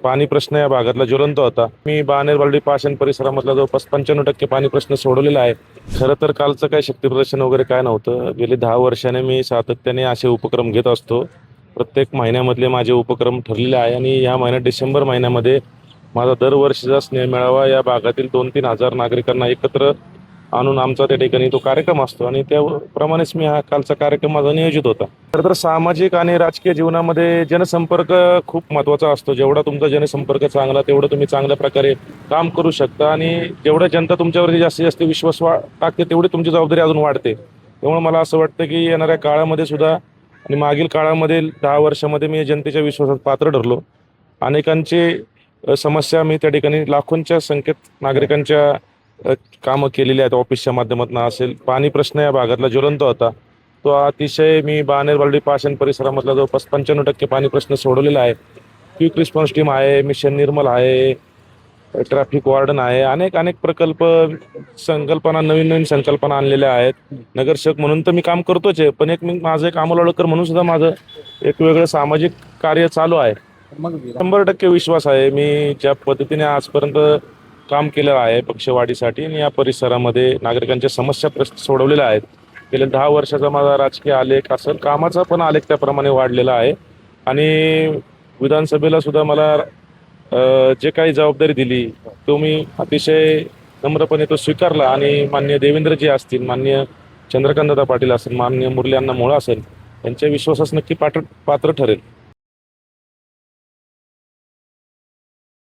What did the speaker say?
पाणी प्रश्न या भागातला ज्वलंत होता. मी बाणेर बालडी पाषाण परिसरामधला जवळपास 95% पाणी प्रश्न सोडवलेला आहे. खरं तर कालचं काही शक्तीप्रदर्शन वगैरे काय नव्हतं. गेली 10 वर्षाने मी सातत्याने असे उपक्रम घेत असतो. प्रत्येक महिन्यामधले माझे उपक्रम ठरलेले आहे आणि या महिन्यात डिसेंबर महिन्यामध्ये माझा दरवर्षीचा स्नेह मेळावा या भागातील 2-3 हजार नागरिकांना एकत्र आणून आमचा त्या ठिकाणी तो कार्यक्रम असतो आणि त्याप्रमाणेच मी हा कालचा कार्यक्रम माझा नियोजित होता. खरं तर सामाजिक आणि राजकीय जीवनामध्ये जनसंपर्क खूप महत्त्वाचा असतो. जेवढा तुमचा जनसंपर्क चांगला तेवढं तुम्ही चांगल्या प्रकारे काम करू शकता आणि जेवढं जनता तुमच्यावरती जास्तीत जास्त विश्वास टाकते तेवढी तुमची जबाबदारी अजून वाढते. त्यामुळे मला असं वाटतं की येणाऱ्या काळामध्ये सुद्धा आणि मागील काळामध्ये 10 वर्षामध्ये मी जनतेच्या विश्वासात पात्र ठरलो. अनेकांची समस्या मी त्या ठिकाणी लाखोंच्या संख्येत नागरिकांच्या कामं केलेली आहेत. ऑफिसच्या माध्यमातून असेल, पाणी प्रश्न या भागातला ज्वलंत होता. तो अतिशय मी बाणेर बालडी पाषाण परिसरामधला जवळपास 95% पाणी प्रश्न सोडवलेला आहे. क्विक रिस्पॉन्स टीम आहे, मिशन निर्मल आहे, ट्रॅफिक वॉर्डन आहे, अनेक अनेक प्रकल्प संकल्पना नवीन नवीन संकल्पना आणलेल्या आहेत. नगरसेवक म्हणून तर मी काम करतोच आहे, पण माझं एक अंमलवाळकर म्हणून सुद्धा माझं एक वेगळं सामाजिक कार्य चालू आहे. 100% विश्वास आहे. मी ज्या पद्धतीने आजपर्यंत काम केलं आहे पक्षवाढीसाठी आणि या परिसरामध्ये नागरिकांच्या समस्या सोडवलेल्या आहेत. गेल्या 10 वर्षाचा माझा राजकीय आलेख असेल, कामाचा पण आलेख त्याप्रमाणे वाढलेला आहे आणि विधानसभेला सुद्धा मला जे काही जबाबदारी दिली तो मी अतिशय नम्रपणे तो स्वीकारला आणि माननीय देवेंद्रजी असतील, माननीय चंद्रकांतदादा पाटील असेल, माननीय मुरली अण्णा मोहोळ असेल, यांच्या विश्वासास नक्की पात्र ठरेल.